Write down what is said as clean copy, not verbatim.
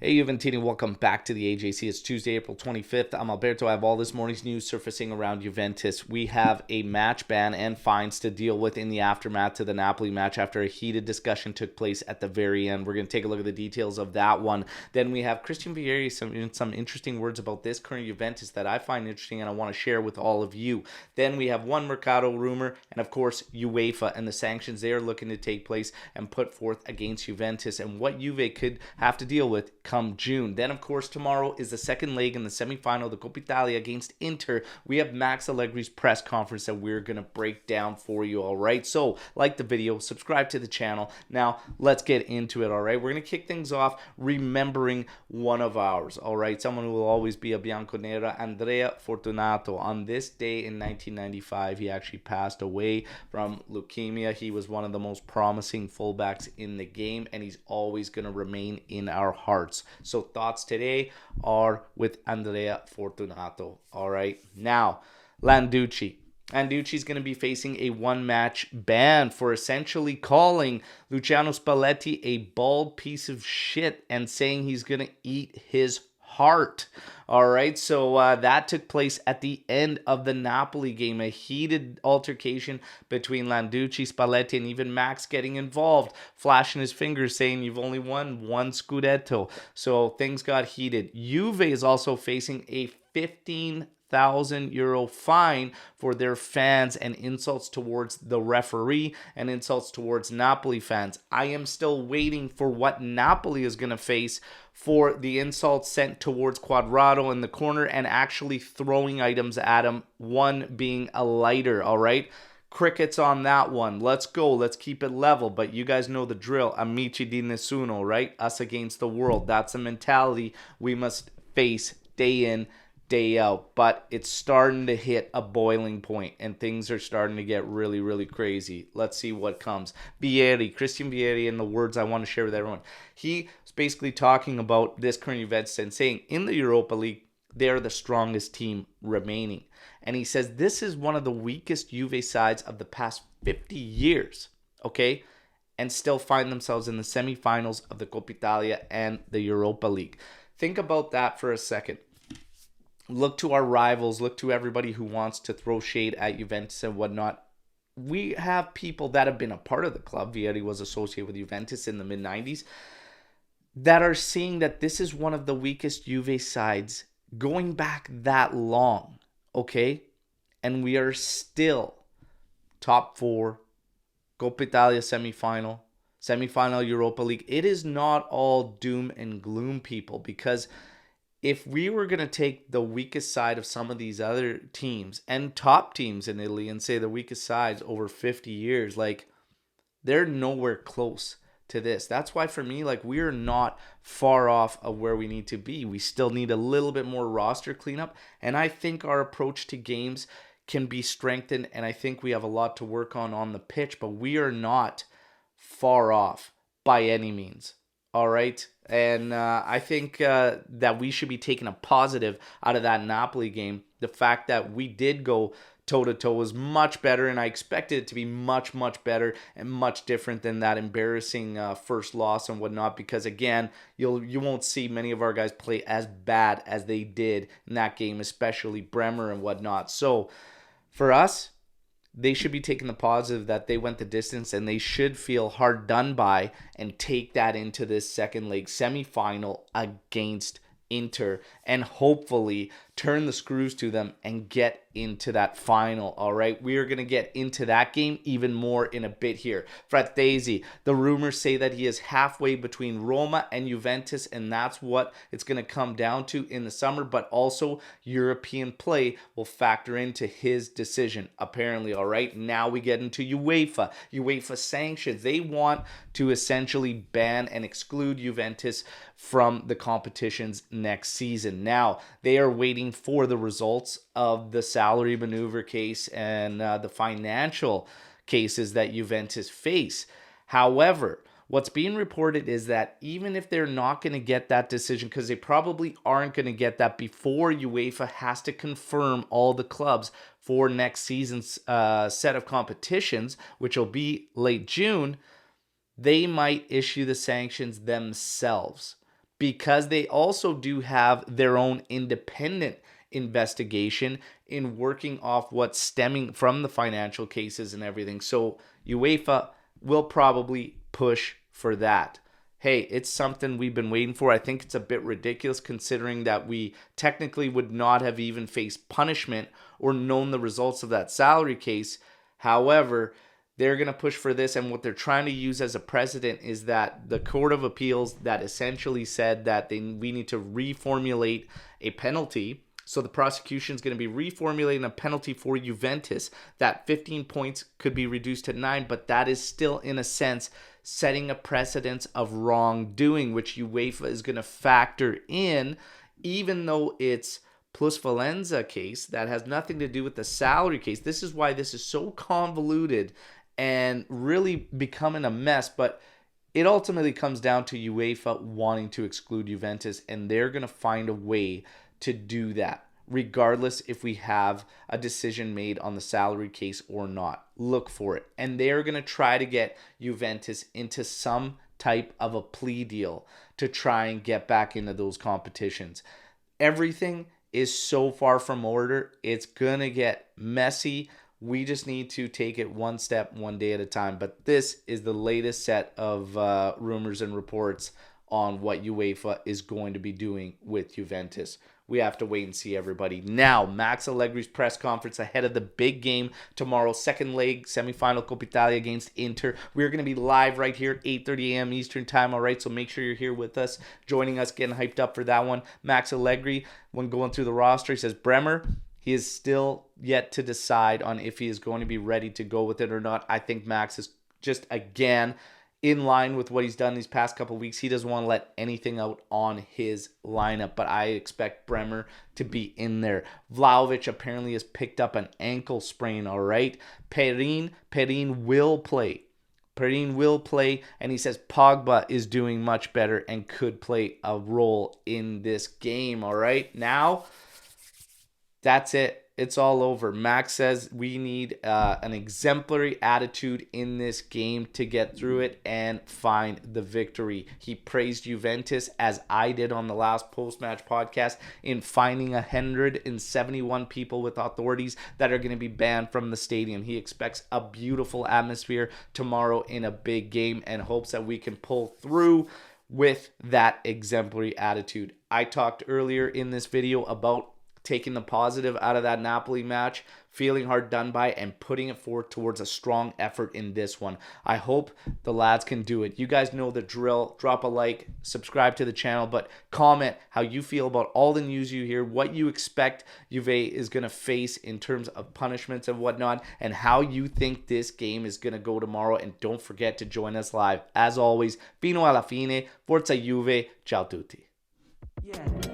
Hey Juventini, welcome back to the AJC. It's Tuesday, April 25th. I'm Alberto. I have all this morning's news surfacing around Juventus. We have a match ban and fines to deal with in the aftermath to the Napoli match after a heated discussion took place at the very end. We're going to take a look at the details of that one. Then we have Christian Vieri, some interesting words about this current Juventus that I find interesting and I want to share with all of you. Then we have one Mercado rumor and, of course, Uefa and the sanctions they are looking to take place and put forth against Juventus and what Juve could have to deal with come June. Then, of course, tomorrow is the second leg in the semifinal of the Coppa Italia against Inter. We have Max Allegri's press conference that we're going to break down for you, all right? So, like the video, subscribe to the channel. Now, let's get into it, all right? We're going to kick things off remembering one of ours, all right? Someone who will always be a Bianconera, Andrea Fortunato. On this day in 1995, he actually passed away from leukemia. He was one of the most promising fullbacks in the game, and he's always going to remain in our hearts. So thoughts today are with Andrea Fortunato. All right. Now, Landucci. Landucci's going to be facing a one-match ban for essentially calling Luciano Spalletti a bald piece of shit and saying he's going to eat his heart. All right, so that took place at the end of the Napoli game. A heated altercation between Landucci, Spalletti, and even Max getting involved, flashing his fingers, saying you've only won one Scudetto. So things got heated. Juve is also facing a 15,000 euro fine for their fans and insults towards the referee and insults towards Napoli fans. I am still waiting for what Napoli is going to face for the insults sent towards Quadrado in the corner and actually throwing items at him, one being a lighter, all right? Crickets on that one. Let's go. Let's keep it level. But you guys know the drill. Amici di nessuno, right? Us against the world. That's a mentality we must face day in, day out. But it's starting to hit a boiling point and things are starting to get really, really crazy. Let's see what comes. Christian Vieri, and the words I want to share with everyone. He was basically talking about this current event and saying in the Europa League, they're the strongest team remaining. And he says this is one of the weakest Juve sides of the past 50 years, okay? And still find themselves in the semifinals of the Coppa Italia and the Europa League. Think about that for a second. Look to our rivals, look to everybody who wants to throw shade at Juventus and whatnot. We have people that have been a part of the club. Vieri was associated with Juventus in the mid-90s that are seeing that this is one of the weakest Juve sides going back that long, okay? And we are still top four, Coppa Italia semifinal Europa League. It is not all doom and gloom, people, because if we were going to take the weakest side of some of these other teams and top teams in Italy and say the weakest sides over 50 years, like, they're nowhere close to this. That's why for me, like, we're not far off of where we need to be. We still need a little bit more roster cleanup, and I think our approach to games can be strengthened, and I think we have a lot to work on the pitch, but we are not far off by any means. All right. And I think that we should be taking a positive out of that Napoli game. The fact that we did go toe-to-toe was much better, and I expected it to be much, much better and much different than that embarrassing first loss and whatnot, because, again, you won't see many of our guys play as bad as they did in that game, especially Bremer and whatnot. So, for us, they should be taking the positive that they went the distance, and they should feel hard done by and take that into this second leg semifinal against Inter and hopefully turn the screws to them and get into that final. All right, we are going to get into that game even more in a bit here. Frattesi, the rumors say that he is halfway between Roma and Juventus, and that's what it's going to come down to in the summer, but also European play will factor into his decision, apparently. All right, now we get into UEFA sanctions. They want to essentially ban and exclude Juventus from the competitions next season. Now, they are waiting for the results of the salary maneuver case and the financial cases that Juventus face. However, what's being reported is that even if they're not going to get that decision, because they probably aren't going to get that before UEFA has to confirm all the clubs for next season's set of competitions, which will be late June, they might issue the sanctions themselves. because they also do have their own independent investigation in working off what's stemming from the financial cases and everything. So UEFA will probably push for that. Hey, it's something we've been waiting for. I think it's a bit ridiculous considering that we technically would not have even faced punishment or known the results of that salary case. However, they're going to push for this, and what they're trying to use as a precedent is that the Court of Appeals that essentially said that we need to reformulate a penalty. So the prosecution is going to be reformulating a penalty for Juventus. That 15 points could be reduced to 9, but that is still, in a sense, setting a precedence of wrongdoing, which UEFA is going to factor in, even though it's plusvalenza case that has nothing to do with the salary case. This is why this is so convoluted and really becoming a mess, but it ultimately comes down to UEFA wanting to exclude Juventus, and they're going to find a way to do that, regardless if we have a decision made on the salary case or not. Look for it. And they're going to try to get Juventus into some type of a plea deal to try and get back into those competitions. Everything is so far from order. It's going to get messy. We just need to take it one step, one day at a time. But this is the latest set of rumors and reports on what UEFA is going to be doing with Juventus. We have to wait and see, everybody. Now, Max Allegri's press conference ahead of the big game tomorrow, second leg, semifinal Coppa Italia against Inter. We're going to be live right here at 8:30 a.m. Eastern Time, all right? So make sure you're here with us, joining us, getting hyped up for that one. Max Allegri, when going through the roster, he says Bremer, he is still yet to decide on if he is going to be ready to go with it or not. I think Max is just, again, in line with what he's done these past couple of weeks. He doesn't want to let anything out on his lineup, but I expect Bremer to be in there. Vlahovic apparently has picked up an ankle sprain, all right? Perin will play. Perin will play, and he says Pogba is doing much better and could play a role in this game, all right? Now, that's it. It's all over. Max says we need an exemplary attitude in this game to get through it and find the victory. He praised Juventus, as I did on the last post-match podcast, in finding 171 people with authorities that are going to be banned from the stadium. He expects a beautiful atmosphere tomorrow in a big game and hopes that we can pull through with that exemplary attitude. I talked earlier in this video about taking the positive out of that Napoli match, feeling hard done by, and putting it forward towards a strong effort in this one. I hope the lads can do it. You guys know the drill. Drop a like, subscribe to the channel, but comment how you feel about all the news you hear, what you expect Juve is going to face in terms of punishments and whatnot, and how you think this game is going to go tomorrow. And don't forget to join us live. As always, fino alla fine, forza Juve, ciao tutti. Yeah.